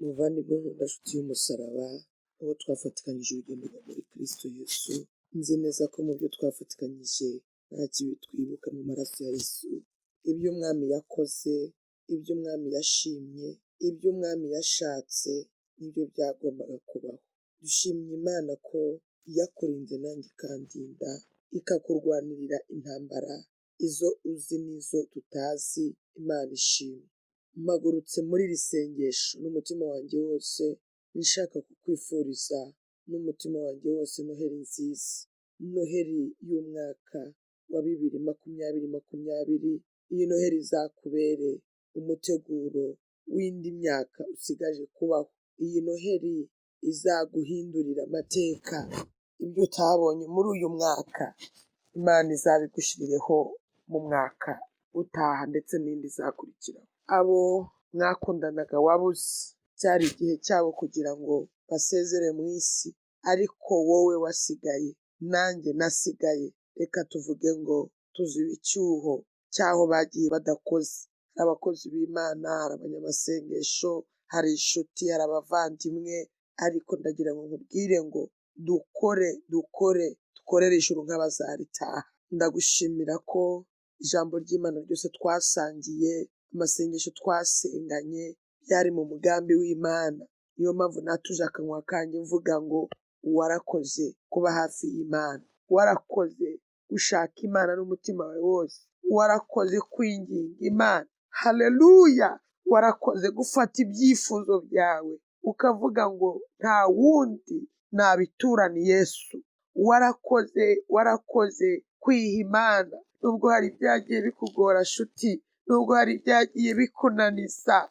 Muvandimwe nkunda nshuti y'umusaraba, uwo twafatikanyije urugendo rwo muri Kristo Yesu, nzi neza ko mu byo twafatikanyije nta kibi twibuka mu maraso ya Yesu. Ibyo umwami yakoze, ibyo umwami yashimye, ibyo umwami yashatse, nibyo byagombaga kubaho. Dushimye Imana ko yakurinze nanjye ikandinda, ikakurwanirira intambara, izo uzi n'izo tutazi. Imana ishimwe. Mpagurutse muri iri sengesho n'umutima wanjye wose, nshaka kukwifuriza n'umutima wanjye wose Noheli nziza. Noheli y'umwaka wa 2020. Iyi Noheli izakubere umuteguro w'indi myaka usigaje kubaho. Iyi Noheli izaguhindurira amateka. Ibyo utabonye muri uyu mwaka, Imana izabigushirireho mu mwaka utaha ndetse n'indi izakurikiraho. Abo mwakundanaga wabuze, cyari igihe cyabo kugira ngo basezere mu isi, ariko wowe wasigaye, nanjye nasigaye. Reka tuvuge ngo tuzibe icyuho cyaho bagiye badakoze. Hari abakozi b'Imana, hari abanyamasengesho, hari inshuti, hari abavandimwe, ariko ndagira ngo nkubwire ngo dukorere ijuru nk'abazaritaha. Ndagushimira ko ijambo ry'Imana ryose twasangiye, amasengesho twasenganye byari mu mugambi w'Imana. Niyo mpamvu natuje akanwa kanjye mvuga ngo warakoze kuba hafi y'Imana, warakoze gushaka Imana n'umutima wawe wose, warakoze kwinginga Imana. Haleluya! Warakoze gufata ibyifuzo byawe ukavuga ngo nta wundi nabiturana Yesu. Warakoze kwiha Imana nubwo hari ibyagiye bikugora nshuti, nubwo hari ibyagiye bikunaniza,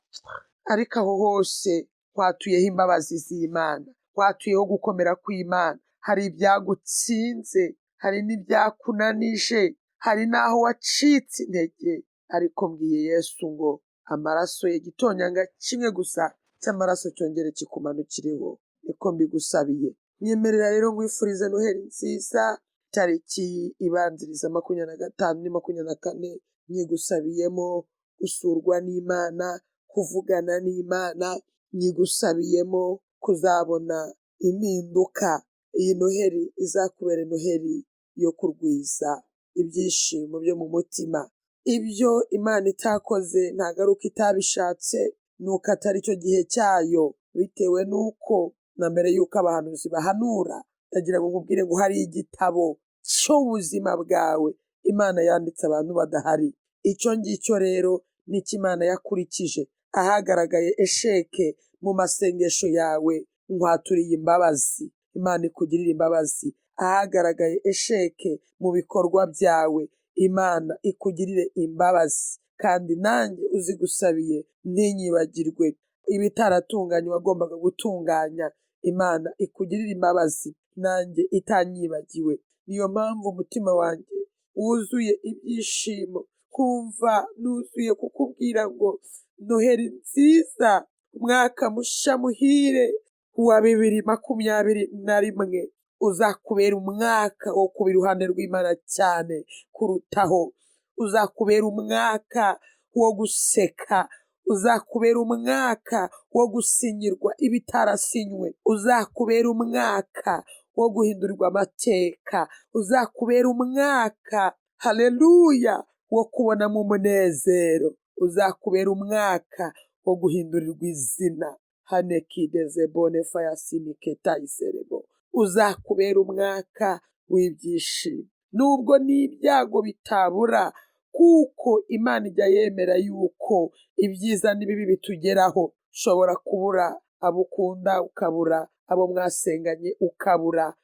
ariko aho hose watuyeho imbabazi z'Imana, watuyeho gukomera kw'Imana. Hari ibyagutsinze, hari n'ibyakunanije, hari n'aho wacitse intege, ariko mbwiye Yesu ngo amaraso ye, igitonyanga kimwe gusa cy'amaraso cyongere kikumanukireho. Niko mbigusabiye. Nyemerera rero ngwifurize Noheli nziza, tariki ibanziriza 25 ni 24, nyigusabiyemo gusurwa n'Imana, kuvugana n'Imana, nyigusabiyemo kuzabona impinduka. Iyi Noheli izakubera Noheli yo kurwiza ibyishimo byo mu mutima. Ibyo Imana itakoze ntagaruka itabishatse, nuko atari cyo gihe cyayo, bitewe nuko na mbere yuko abahanuzi bahanura, ndagira ngo nkubwire ngo hari igitabo cy'ubuzima bwawe Imana yanditse abantu badahari. Icyo ngicyo rero ni Imana yakurikije. Ahagaragaye esheke mu masengesho yawe, nkwaturiye imbabazi. Imana ikugirira imbabazi. Ahagaragaye esheke mu bikorwa byawe, Imana ikugirire imbabazi. Kandi nanjye uzigusabiye ntinyibagirwe ibitaratunganye wagombaga gutunganya, Imana ikugirire imbabazi nanjye itanyibagiwe. Niyo mpamvu umutima wanjye wuzuye ibyishimo, kumva nuzuye kukubwira ngo Noheli nziza, umwaka musha muhire wa 2021 uzakubera umwaka wo kuba iruhande rw'Imana cyane kurutaho. Uzakubera umwaka wo guseka, uzakubera umwaka wo gusinyirwa ibitarasinywe, uzakubera umwaka wo guhindurirwa amateka, uzakubera umwaka, haleluya, wo kubonamo umunezero, uzakubera umwaka wo guhindurirwa izina, hanekideze bonefa yasiniketa iserebo. Uzakubera umwaka w'ibyishimo, nubwo n'ibyago bitabura, kuko Imana ijya yemera yuko ibyiza n'ibibi bitugeraho. Ushobora kubura abo ukunda, ukabura abo mwasenganye, ukabura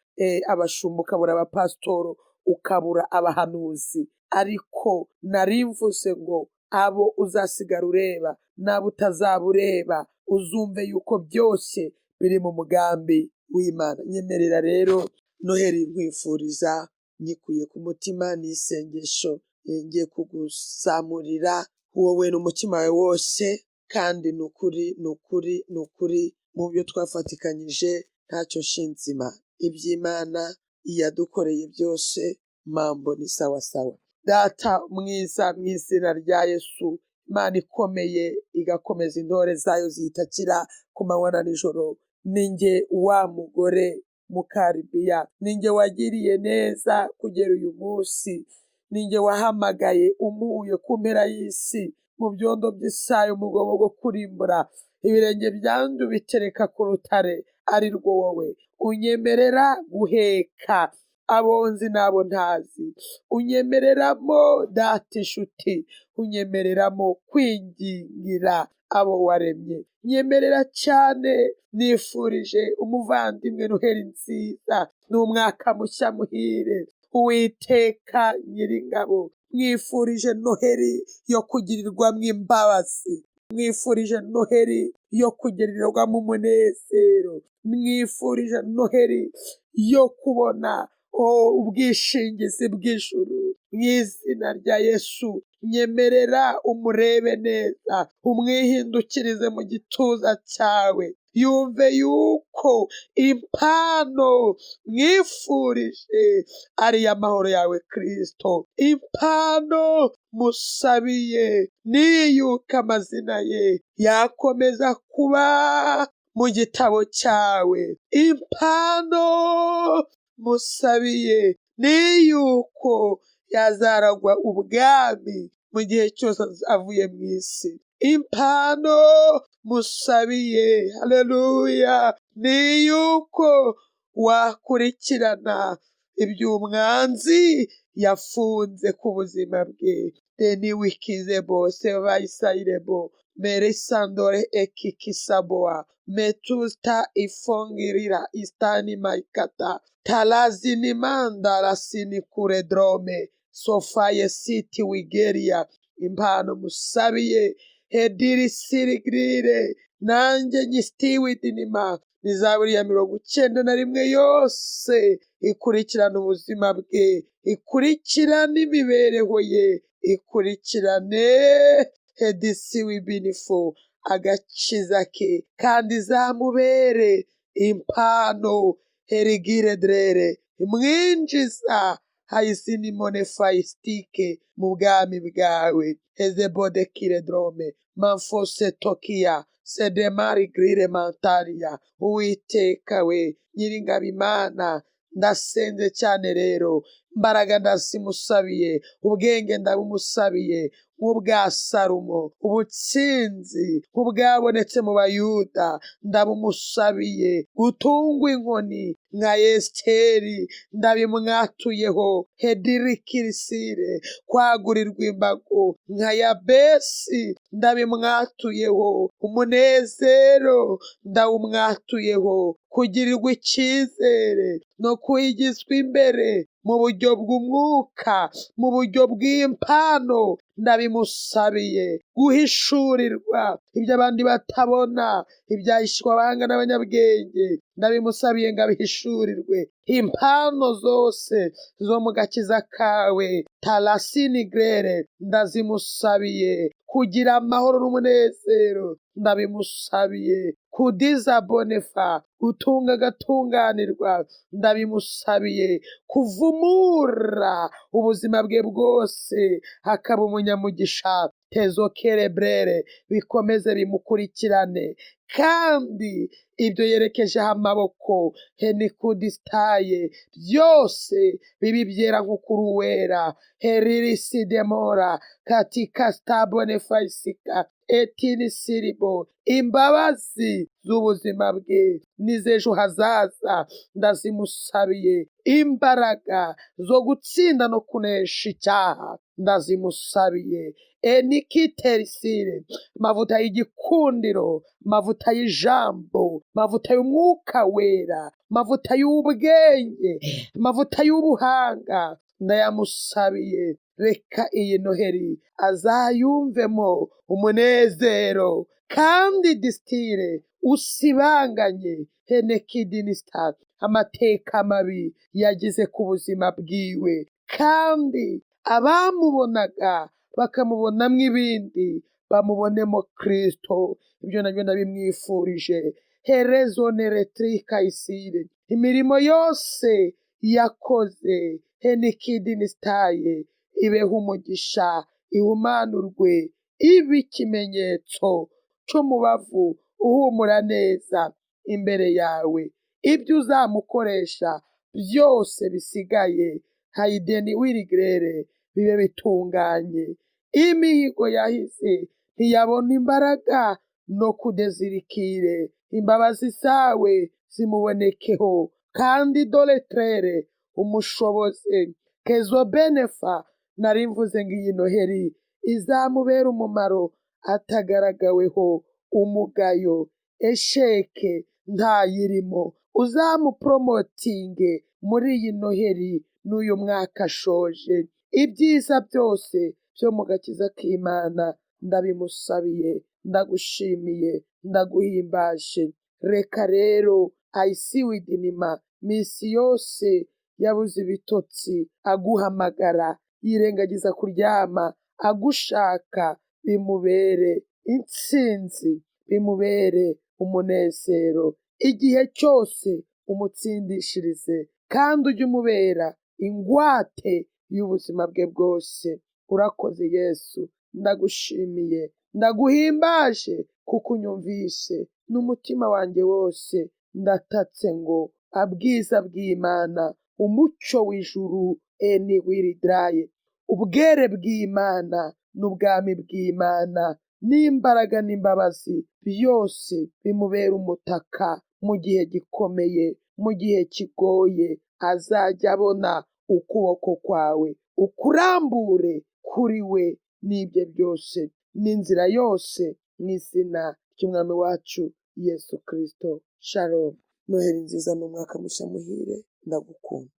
abashumba, ukabura abapasitoro, ukabura abahanuzi, ariko narimvuze ngo abo uzasigara ureba n'abo utazaba ureba, uzumve yuko byose biri mu mugambi w'Imana. Nyemerera rero Noheli nkwifuriza nyikuye ku mutima, n'isengesho ngiye kuguzamurira wowe n'umutima wawe wose. Kandi nukuri mu byo twafatikanyije ntacyo nshinze Imana. Iby'Imana yadukoreye byose mambo ni sawa sawa. Data mwiza, mu izina rya Yesu, Imana ikomeye igakomeza intore zayo ziyitakira ku manywa na nijoro. Ninjye wa mugore Mukaribiya, ninjye wagiriye neza kugera uyu munsi, ninjye wahamagaye umuye ku mpera y'isi mu byondo by'isayo mu rwobo rwo kurimbura. Ibirenge byanjye bitereka ku rutare ari rwo wowe. Unyemerera guheka abo nzi n'abo ntazi, unyemereramo data inshuti, unyemereramo kwingingira abo waremye. Nyemerera cyane, nifurije umuvandimwe Noheli nziza n'umwaka mushya muhire. Uwiteka Nyiringabo, mwifurije Noheli yo kugirirwamo imbabazi, mwifurije Noheli yo kugirirwamo umunezero, mwifurije Noheli yo kubona ubwishingizi bw'ijuru. Mu izina rya Yesu, nyemerera umurebe neza, umwihindukirize mu gituza cyawe, yumve yuko impano mwifurije ari amahoro yawe Kristo. Impano musabiye ni yuko amazina ye yakomeza kuba mu gitabo cyawe. Impano musabiye ni yuko yazaragwa ubwami mu gihe cyose avuye mu isi. Impano musabiye, haleluya, ni yuko wakurikirana iby'umwanzi yafunze ku buzima bwe. Deni wikize bose bayisayirebo merisandore ekikisaboa metusta ifongirira istani maikata talazini manda lasini kuredrome sofaye siti wigeria. Impano musabiye hediri sirigrire nanjye nyisitiwidinima ni Zaburi ya 91 yose ikurikirana ubuzima bwe, ikurikirane imibereho ye, ikurikirane hedisi wibinifu agakiza ke, kandi zamubere impano herigire drere imwinjiza hayisini monefayistike mu bwami bwawe. Hezebode kiredrome manfose tokia sedemari grire mantaria. Uwiteka we Nyiringabo Imana, ndasenze cyane rero, imbaraga ndazimusabiye, ubwenge ndabumusabiye nk'ubwa Salomo, ubutsinzi nk'ubwabonetse mu Bayuda ndabumusabiye, gutungwa inkoni nka Esiteri ndabimwatuyeho. Hedirikirisire kwagurirwa imbago nka Yabesi ndabimwatuyeho. Umunezero ndawumwatuyeho, kugirirwa icyizere no kwigizwa imbere mu buryo bw'umwuka, mu buryo bw'impano ndabimusabiye. Guhishurirwa ibyo abandi batabona, ibyahishwa abahanga n'abanyabwenge, ndabimusabiye ngo abihishurirwe. Impano zose zo mu gakiza kawe talasini grere ndazimusabiye. Kugira amahoro n'umunezero ndabimusabiye. Kudiza bonefa gutunga agatunganirwa ndabimusabiye. Kuvumura ubuzima bwe bwose hakaba umunyamugisha. Tezo kerebrere bikomeze bimukurikirane, kandi ibyo yerekejeho amaboko henikudisitaye byose bibi byera nk'ukuri uwera. Heririsi demora katika stabone faisika etini siribo. Imbabazi z'ubuzima bwe n'iz'ejo hazaza ndazimusabiye. Imbaraga zo gutsinda no kunesha icyaha ndazimusabiye. Enikiterisire, amavuta y'igikundiro, amavuta y'ijambo, amavuta y'umwuka wera, amavuta y'ubwenge, amavuta y'ubuhanga ndayamusabiye. Reka iyi Noheli azayumvemo umunezero, kandi disitire usibanganye henekidinista amateka mabi yagize ku buzima bwiwe, kandi abamubonaga bakamubonamo ibindi bamubonemo Kristo. Ibyo nabyo ndabimwifurije. Herezo neretrika isire, imirimo yose yakoze henikidinistaye ibeho umugisha, ihumanurwe ibe ikimenyetso c'umubavu uhumura neza imbere yawe. Ibyo uzamukoresha byose bisigaye, hayideni wirigrere, bibe bitunganye. Imihigo yahise ntiyabona imbaraga no kudezirikire, imbabazi zawe zimubonekeho, kandi dore trere umushoboze kezo benefa. Nari mvuze ngo iyi noheri izamubera umumaro, atagaragaweho umugayo, esheke ntayirimo. Uzamupromotinge muri iyi noheri n'uyu mwaka ashoje. Ibyiza byose byo mu gakiza k'Imana ndabimusabiye, ndagushimiye, ndaguhimbaje. Reka rero ayisiwidinima misi yose yabuze ibitotsi aguhamagara, yirengagiza kuryama agushaka, bimubere intsinzi, bimubere umunezero. Igihe cyose umutsindishirize, kandi ujye umubera ingwate y'ubuzima bwe bwose. Urakoze Yesu, ndagushimiye, ndaguhimbaje kuko unyumvise n'umutima wanjye wose. Ndatatse ngo abwiza bw'Imana, umucyo w'ijuru eni wiridraye, ubwere bw'Imana n'ubwami bw'Imana n'imbaraga n'imbabazi byose bimubera umutaka mu gihe gikomeye, mu gihe kigoye. Azajya abona ukuboko kwawe ukurambure kuri we n'ibye byose n'inzira yose, mu izina ry'umwami wacu Yesu Kristo. Shalom. Noheri nziza n'umwaka mushya muhire. Ndagukunda.